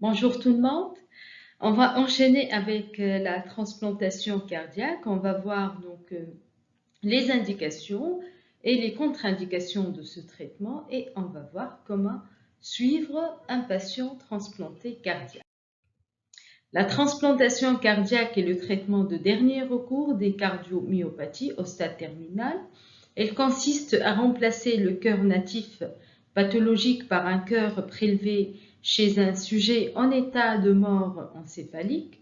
Bonjour tout le monde. On va enchaîner avec la transplantation cardiaque. On va voir donc les indications et les contre-indications de ce traitement et on va voir comment suivre un patient transplanté cardiaque. La transplantation cardiaque est le traitement de dernier recours des cardiomyopathies au stade terminal. Elle consiste à remplacer le cœur natif pathologique par un cœur prélevé chez un sujet en état de mort encéphalique.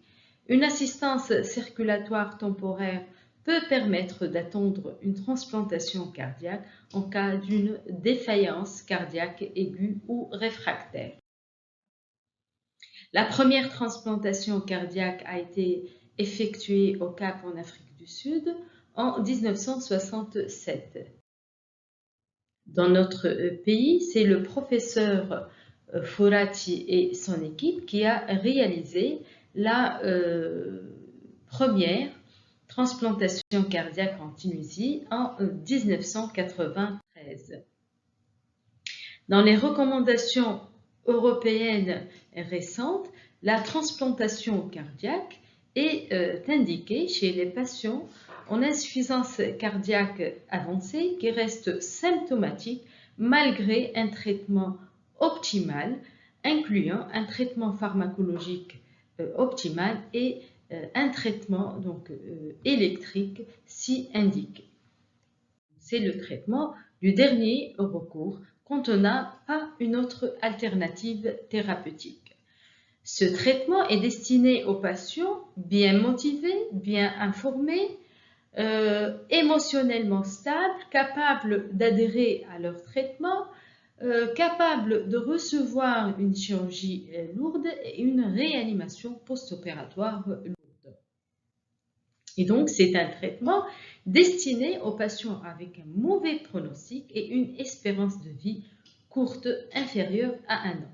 Une assistance circulatoire temporaire peut permettre d'attendre une transplantation cardiaque en cas d'une défaillance cardiaque aiguë ou réfractaire. La première transplantation cardiaque a été effectuée au Cap en Afrique du Sud en 1967. Dans notre pays, c'est le professeur Fourati et son équipe qui a réalisé la première transplantation cardiaque en Tunisie en 1993. Dans les recommandations européennes récentes, la transplantation cardiaque est indiquée chez les patients en insuffisance cardiaque avancée qui restent symptomatiques malgré un traitement optimal, incluant un traitement pharmacologique optimal et un traitement électrique si indiqué. C'est le traitement du dernier recours quand on n'a pas une autre alternative thérapeutique. Ce traitement est destiné aux patients bien motivés, bien informés, émotionnellement stables, capables d'adhérer à leur traitement, capables de recevoir une chirurgie lourde et une réanimation post-opératoire lourde. Et donc, c'est un traitement destiné aux patients avec un mauvais pronostic et une espérance de vie courte inférieure à 1 an.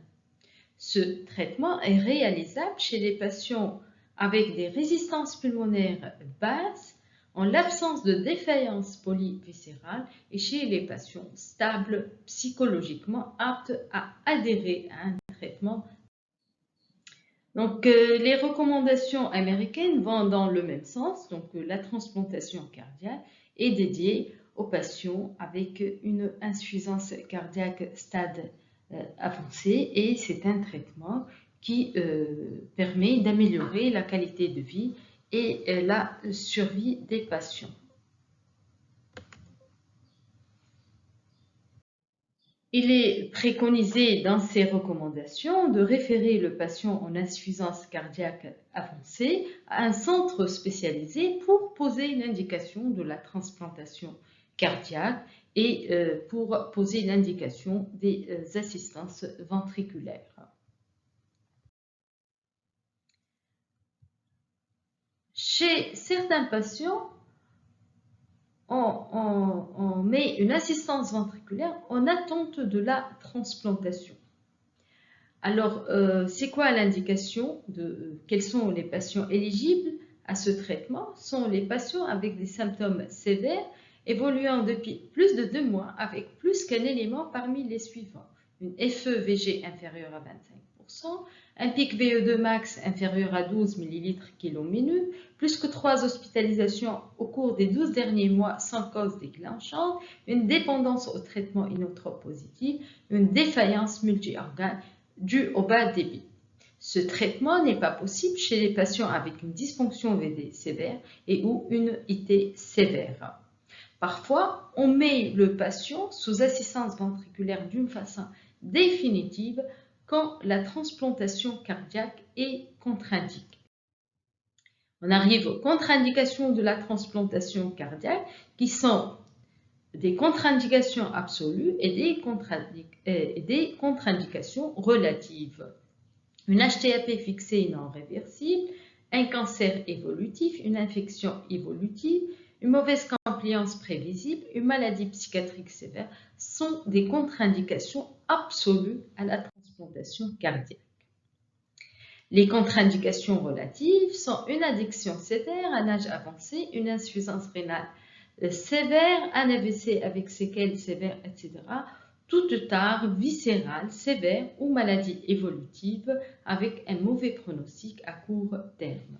Ce traitement est réalisable chez les patients avec des résistances pulmonaires basses, en l'absence de défaillance polyviscérale et chez les patients stables psychologiquement aptes à adhérer à un traitement. Donc, les recommandations américaines vont dans le même sens. Donc, la transplantation cardiaque est dédiée aux patients avec une insuffisance cardiaque stade avancé et c'est un traitement qui permet d'améliorer la qualité de vie et la survie des patients. Il est préconisé dans ces recommandations de référer le patient en insuffisance cardiaque avancée à un centre spécialisé pour poser l'indication de la transplantation cardiaque et pour poser l'indication des assistances ventriculaires. Chez certains patients, on met une assistance ventriculaire en attente de la transplantation. Alors, c'est quoi l'indication de quels sont les patients éligibles à ce traitement? Ce sont les patients avec des symptômes sévères évoluant depuis plus de 2 mois avec plus qu'un élément parmi les suivants. Une FE-VG inférieure à 25%, un pic VE2 max inférieur à 12 ml/kg-minute, plus que 3 hospitalisations au cours des 12 derniers mois sans cause déclenchante, une dépendance au traitement inotrope positif, une défaillance multi-organe due au bas débit. Ce traitement n'est pas possible chez les patients avec une dysfonction VD sévère et ou une IT sévère. Parfois, on met le patient sous assistance ventriculaire d'une façon définitive quand la transplantation cardiaque est contre-indiquée. On arrive aux contre-indications de la transplantation cardiaque qui sont des contre-indications absolues et des contre-indications relatives. Une HTAP fixée non réversible, un cancer évolutif, une infection évolutive, une mauvaise compliance prévisible, une maladie psychiatrique sévère sont des contre-indications absolues à la transplantation cardiaque. Les contre-indications relatives sont une addiction sévère, un âge avancé, une insuffisance rénale sévère, un AVC avec séquelles sévères, etc. toute tare viscérale sévère ou maladie évolutive avec un mauvais pronostic à court terme.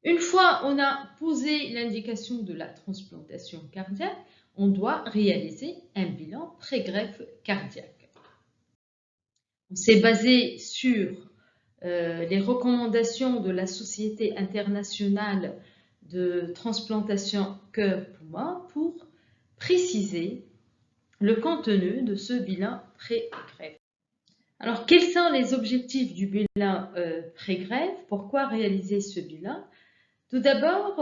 Une fois on a posé l'indication de la transplantation cardiaque, on doit réaliser un bilan pré-greffe cardiaque. On s'est basé sur les recommandations de la Société internationale de transplantation cœur-poumon pour préciser le contenu de ce bilan pré-greffe. Alors, quels sont les objectifs du bilan pré-greffe? Pourquoi réaliser ce bilan? Tout d'abord,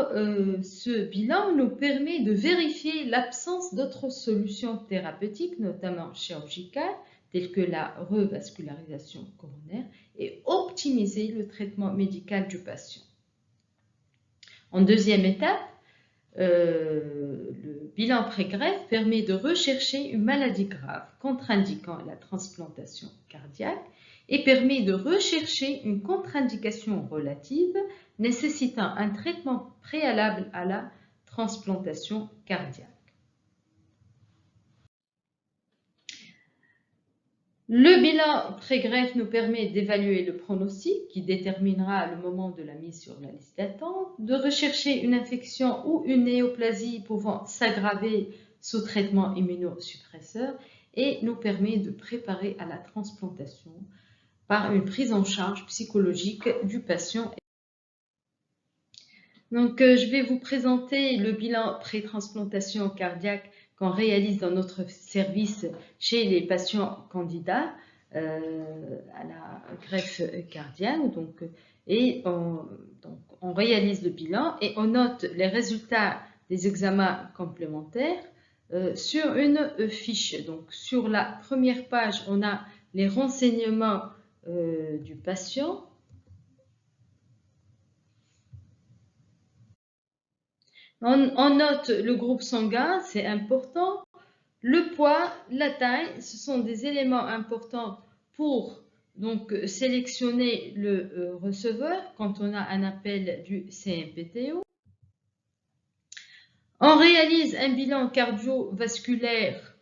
ce bilan nous permet de vérifier l'absence d'autres solutions thérapeutiques, notamment chirurgicales, telles que la revascularisation coronaire, et optimiser le traitement médical du patient. En deuxième étape, le bilan pré-greffe permet de rechercher une maladie grave contre-indiquant la transplantation cardiaque et permet de rechercher une contre-indication relative nécessitant un traitement préalable à la transplantation cardiaque. Le bilan pré-greffe nous permet d'évaluer le pronostic qui déterminera le moment de la mise sur la liste d'attente, de rechercher une infection ou une néoplasie pouvant s'aggraver sous traitement immunosuppresseur et nous permet de préparer à la transplantation par une prise en charge psychologique du patient. Donc, je vais vous présenter le bilan pré-transplantation cardiaque qu'on réalise dans notre service chez les patients candidats à la greffe cardiaque. On réalise le bilan et on note les résultats des examens complémentaires sur une fiche. Donc, sur la première page, on a les renseignements du patient. On note le groupe sanguin, c'est important. Le poids, la taille, ce sont des éléments importants pour donc sélectionner le receveur quand on a un appel du CMPTO. On réalise un bilan cardiovasculaire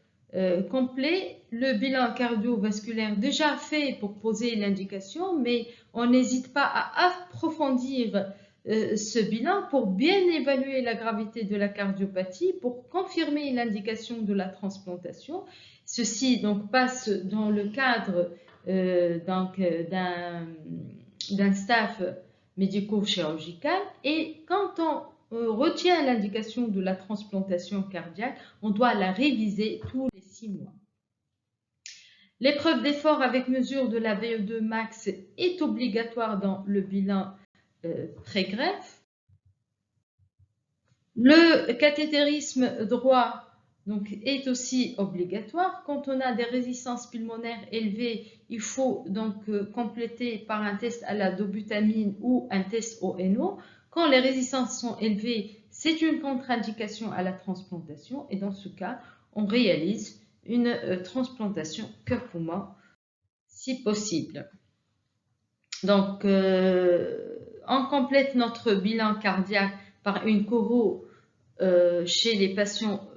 complet. Le bilan cardiovasculaire déjà fait pour poser l'indication, mais on n'hésite pas à approfondir ce bilan pour bien évaluer la gravité de la cardiopathie, pour confirmer l'indication de la transplantation. Ceci donc passe dans le cadre d'un staff médico-chirurgical et quand on retient l'indication de la transplantation cardiaque, on doit la réviser tous les 6 mois. L'épreuve d'effort avec mesure de la VO2 max est obligatoire dans le bilan pré-greffe. Le cathétérisme droit donc, est aussi obligatoire. Quand on a des résistances pulmonaires élevées, il faut donc compléter par un test à la dobutamine ou un test au NO. Quand les résistances sont élevées, c'est une contre-indication à la transplantation et dans ce cas, on réalise une transplantation cœur-poumon si possible. Donc, on complète notre bilan cardiaque par une choro chez les patients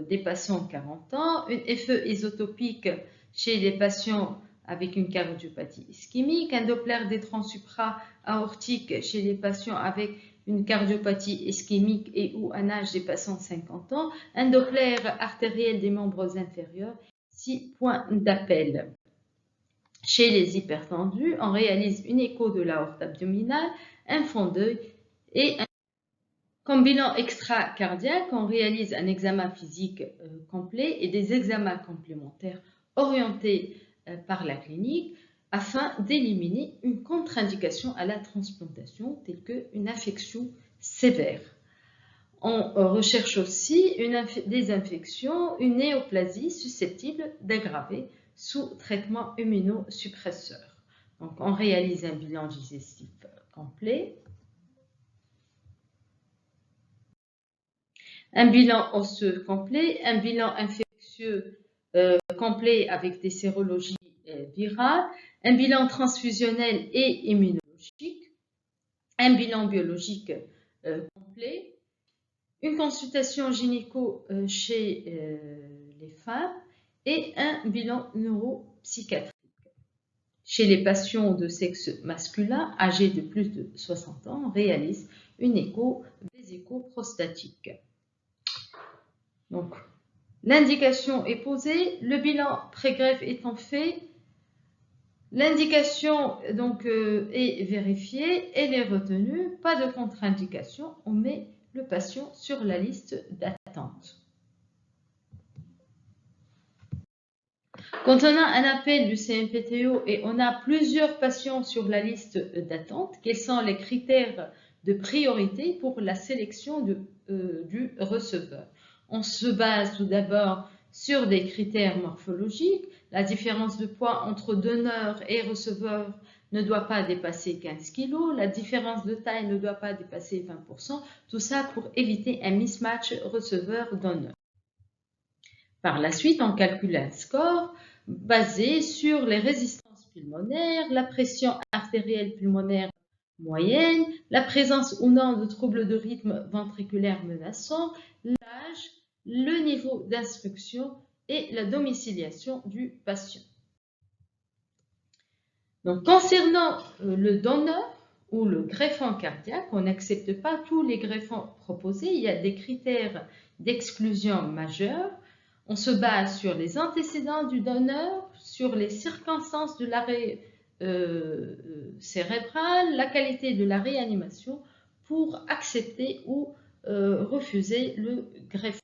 dépassant 40 ans, une FE isotopique chez les patients avec une cardiopathie ischémique, un Doppler des troncs supra-aortiques chez les patients avec une cardiopathie ischémique et ou un âge dépassant 50 ans, un Doppler artériel des membres inférieurs, 6 points d'appel. Chez les hypertendus, on réalise une écho de l'aorte abdominale, un fond d'œil et un... Comme bilan extracardiaque, on réalise un examen physique complet et des examens complémentaires orientés par la clinique afin d'éliminer une contre-indication à la transplantation telle qu'une infection sévère. On recherche aussi des infections, une néoplasie susceptible d'aggraver sous traitement immunosuppresseur. Donc, on réalise un bilan digestif complet, un bilan osseux complet, un bilan infectieux complet avec des sérologies virales, un bilan transfusionnel et immunologique, un bilan biologique complet, une consultation gynéco chez les femmes et un bilan neuropsychiatrique. Chez les patients de sexe masculin âgés de plus de 60 ans, on réalise une écho prostatique. Donc, l'indication est posée, le bilan pré-greffe étant fait, l'indication donc est vérifiée, elle est retenue, pas de contre-indication, on met le patient sur la liste d'attente. Quand on a un appel du CNPTO et on a plusieurs patients sur la liste d'attente, quels sont les critères de priorité pour la sélection du receveur? On se base tout d'abord sur des critères morphologiques. La différence de poids entre donneur et receveur ne doit pas dépasser 15 kg. La différence de taille ne doit pas dépasser 20%. Tout ça pour éviter un mismatch receveur-donneur. Par la suite, on calcule un score basé sur les résistances pulmonaires, la pression artérielle pulmonaire moyenne, la présence ou non de troubles de rythme ventriculaire menaçants, l'âge, le niveau d'instruction et la domiciliation du patient. Donc, concernant le donneur ou le greffon cardiaque, on n'accepte pas tous les greffons proposés. Il y a des critères d'exclusion majeurs. On se base sur les antécédents du donneur, sur les circonstances de l'arrêt cérébral, la qualité de la réanimation pour accepter ou refuser le greffon.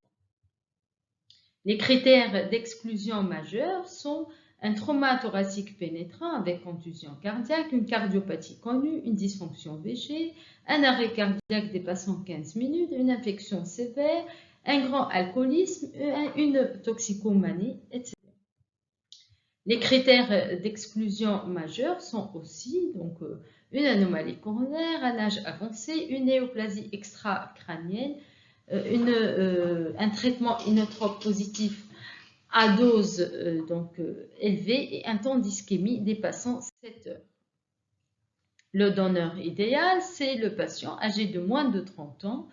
Les critères d'exclusion majeurs sont un trauma thoracique pénétrant avec contusion cardiaque, une cardiopathie connue, une dysfonction VG, un arrêt cardiaque dépassant 15 minutes, une infection sévère, un grand alcoolisme, une toxicomanie, etc. Les critères d'exclusion majeure sont aussi donc, une anomalie coronaire, un âge avancé, une néoplasie extra-crânienne, un traitement inotrope positif à dose élevée et un temps d'ischémie dépassant 7 heures. Le donneur idéal, c'est le patient âgé de moins de 30 ans,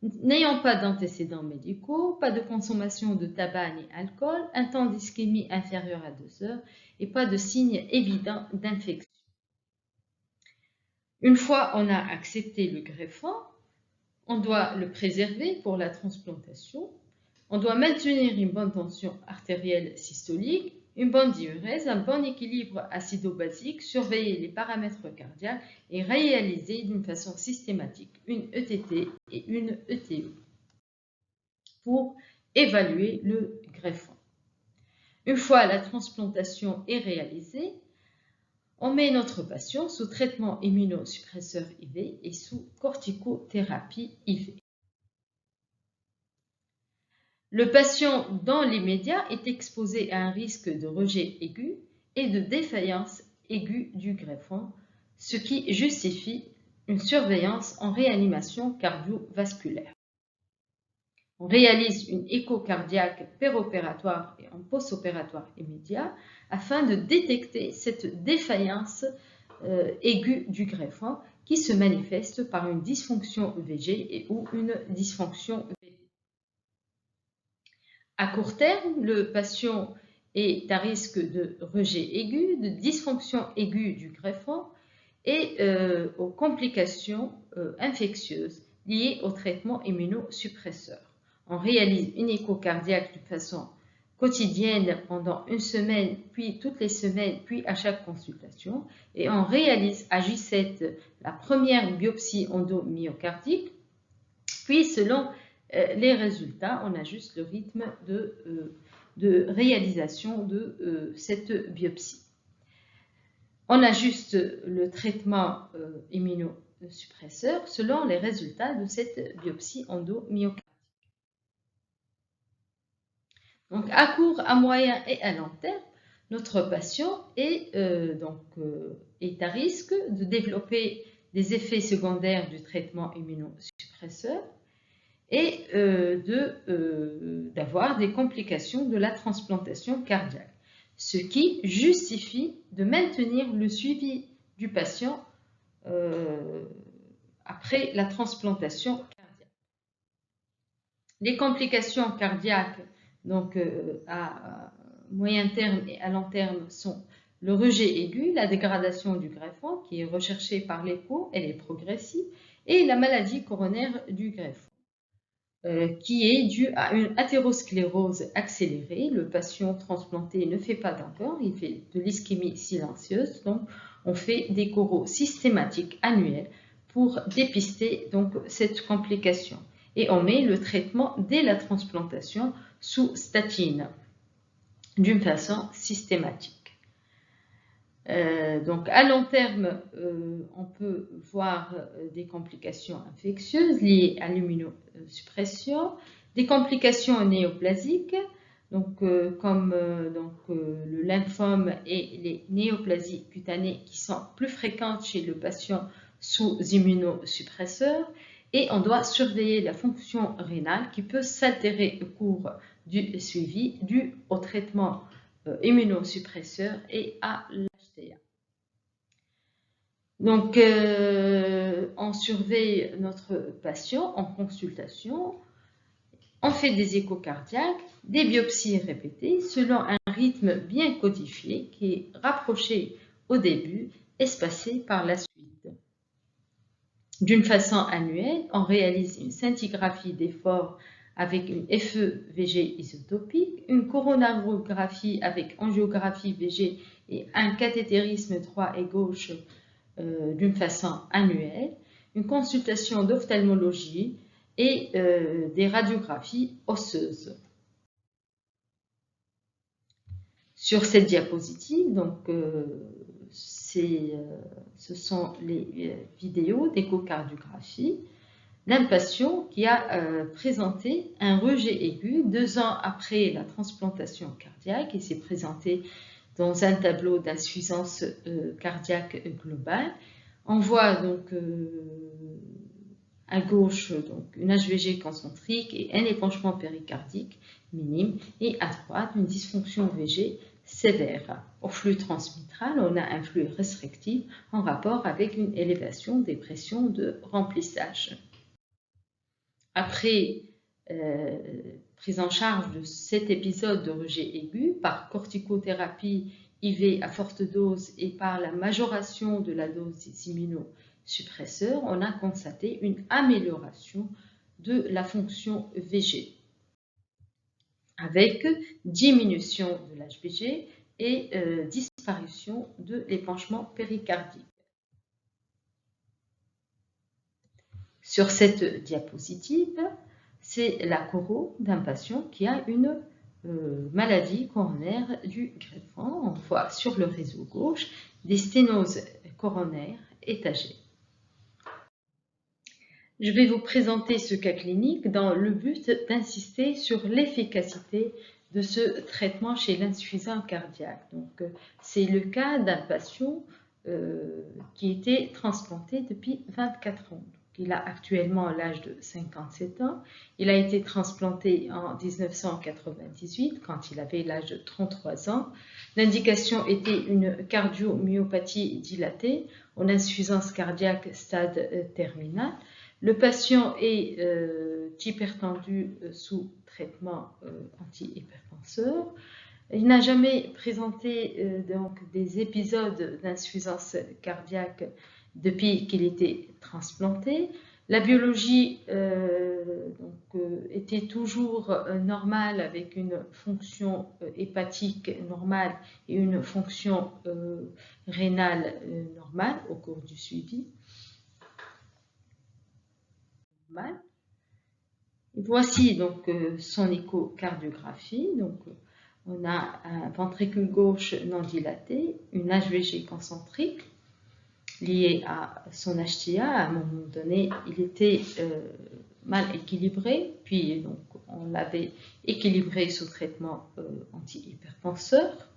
n'ayant pas d'antécédents médicaux, pas de consommation de tabac ni alcool, un temps d'ischémie inférieur à 2 heures et pas de signes évidents d'infection. Une fois on a accepté le greffon, on doit le préserver pour la transplantation. On doit maintenir une bonne tension artérielle systolique, une bonne diurèse, un bon équilibre acido-basique, surveiller les paramètres cardiaques et réaliser d'une façon systématique une ETT et une ETE pour évaluer le greffon. Une fois la transplantation est réalisée, on met notre patient sous traitement immunosuppresseur IV et sous corticothérapie IV. Le patient, dans l'immédiat, est exposé à un risque de rejet aigu et de défaillance aiguë du greffon, ce qui justifie une surveillance en réanimation cardiovasculaire. On réalise une écho cardiaque péropératoire et en post-opératoire immédiat afin de détecter cette défaillance aiguë du greffon qui se manifeste par une dysfonction VG et ou une dysfonction VD. À court terme, le patient est à risque de rejet aigu, de dysfonction aiguë du greffon et aux complications infectieuses liées au traitement immunosuppresseur. On réalise une écho cardiaque de façon quotidienne pendant une semaine, puis toutes les semaines, puis à chaque consultation. Et on réalise à J7 la première biopsie endomyocardique, puis selon les résultats, on ajuste le rythme de réalisation de cette biopsie. On ajuste le traitement immunosuppresseur selon les résultats de cette biopsie endomyocardique. Donc, à court, à moyen et à long terme, notre patient est à risque de développer des effets secondaires du traitement immunosuppresseur et d'avoir des complications de la transplantation cardiaque, ce qui justifie de maintenir le suivi du patient après la transplantation cardiaque. Les complications cardiaques, donc à moyen terme et à long terme, sont le rejet aigu, la dégradation du greffon qui est recherchée par l'écho, elle est progressive, et la maladie coronaire du greffon qui est due à une athérosclérose accélérée. Le patient transplanté ne fait pas d'encore, il fait de l'ischémie silencieuse, donc on fait des coraux systématiques annuels pour dépister donc cette complication. Et on met le traitement dès la transplantation sous statine d'une façon systématique. Donc à long terme, on peut voir des complications infectieuses liées à l'immunosuppression, des complications néoplasiques, donc, comme le lymphome et les néoplasies cutanées qui sont plus fréquentes chez le patient sous immunosuppresseur. Et on doit surveiller la fonction rénale qui peut s'altérer au cours du suivi dû au traitement immunosuppresseur et à l'HTA. Donc, on surveille notre patient en consultation, on fait des échos cardiaques, des biopsies répétées selon un rythme bien codifié qui est rapproché au début, espacé par la suite. D'une façon annuelle, on réalise une scintigraphie d'effort avec une FE-VG isotopique, une coronarographie avec angiographie VG et un cathétérisme droit et gauche d'une façon annuelle, une consultation d'ophtalmologie et des radiographies osseuses. Sur cette diapositive, donc, ce sont les vidéos d'échocardiographie d'un patient qui a présenté un rejet aigu 2 ans après la transplantation cardiaque et s'est présenté dans un tableau d'insuffisance cardiaque globale. On voit donc à gauche donc, une HVG concentrique et un épanchement péricardique minime et à droite une dysfonction VG sévère. Au flux transmitral, on a un flux restrictif en rapport avec une élévation des pressions de remplissage. Après prise en charge de cet épisode de rejet aigu par corticothérapie IV à forte dose et par la majoration de la dose immunosuppresseur, on a constaté une amélioration de la fonction VG avec diminution de l'HVG et disparition de l'épanchement péricardique. Sur cette diapositive, c'est la coro d'un patient qui a une maladie coronaire du greffon. On voit sur le réseau gauche des sténoses coronaires étagées. Je vais vous présenter ce cas clinique dans le but d'insister sur l'efficacité de ce traitement chez l'insuffisance cardiaque. Donc, c'est le cas d'un patient qui était transplanté depuis 24 ans. Il a actuellement l'âge de 57 ans. Il a été transplanté en 1998 quand il avait l'âge de 33 ans. L'indication était une cardiomyopathie dilatée en insuffisance cardiaque stade terminal. Le patient est hypertendu sous traitement antihypertenseur. Il n'a jamais présenté donc des épisodes d'insuffisance cardiaque depuis qu'il était transplanté. La biologie était toujours normale avec une fonction hépatique normale et une fonction rénale normale au cours du suivi. Et voici donc son échocardiographie. Donc, on a un ventricule gauche non dilaté, une HVG concentrique liée à son HTA. À un moment donné, il était mal équilibré, puis donc, on l'avait équilibré sous traitement antihypertenseur.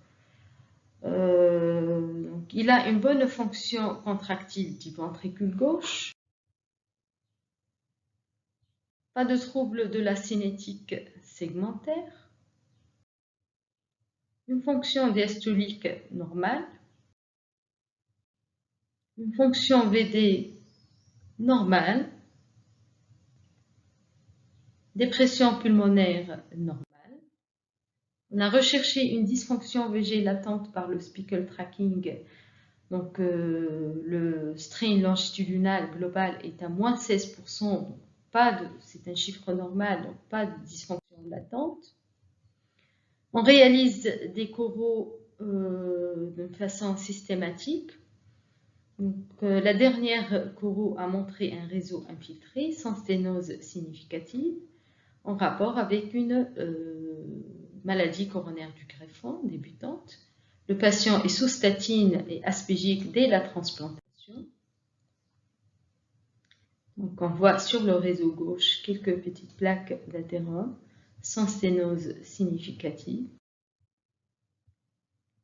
Donc, il a une bonne fonction contractile du ventricule gauche. Pas de trouble de la cinétique segmentaire. Une fonction diastolique normale. Une fonction VD normale. dépression pulmonaire normale. On a recherché une dysfonction VG latente par le speckle tracking. Donc, le strain longitudinal global est à moins 16%, donc c'est un chiffre normal, donc pas de dysfonction latente. On réalise des coraux de façon systématique. Donc, la dernière coraux a montré un réseau infiltré sans sténose significative en rapport avec une maladie coronaire du greffon débutante. Le patient est sous statine et aspégique dès la transplantation. Donc, on voit sur le réseau gauche quelques petites plaques d'athérome sans sténose significative.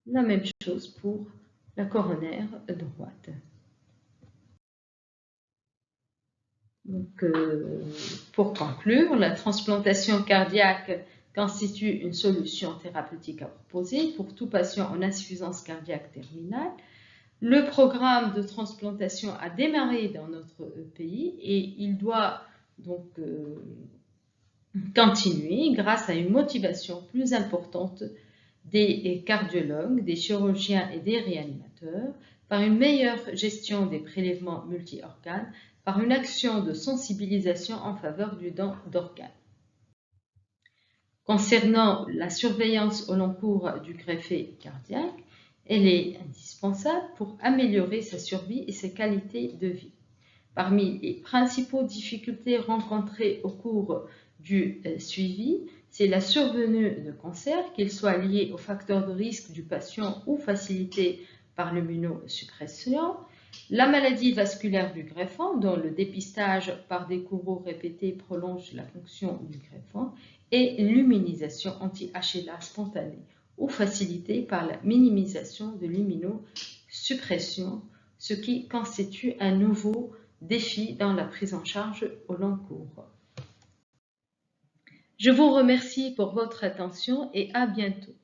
La même chose pour la coronaire droite. Donc, pour conclure, la transplantation cardiaque constitue une solution thérapeutique à proposer pour tout patient en insuffisance cardiaque terminale. Le programme de transplantation a démarré dans notre pays et il doit donc continuer grâce à une motivation plus importante des cardiologues, des chirurgiens et des réanimateurs, par une meilleure gestion des prélèvements multi-organes, par une action de sensibilisation en faveur du don d'organes. Concernant la surveillance au long cours du greffé cardiaque, elle est indispensable pour améliorer sa survie et ses qualités de vie. Parmi les principales difficultés rencontrées au cours du suivi, c'est la survenue de cancer, qu'il soit lié aux facteurs de risque du patient ou facilité par l'immunosuppression, la maladie vasculaire du greffon, dont le dépistage par des coraux répétés prolonge la fonction du greffon, et l'immunisation anti-HLA spontanée ou facilitée par la minimisation de l'immunosuppression, ce qui constitue un nouveau défi dans la prise en charge au long cours. Je vous remercie pour votre attention et à bientôt.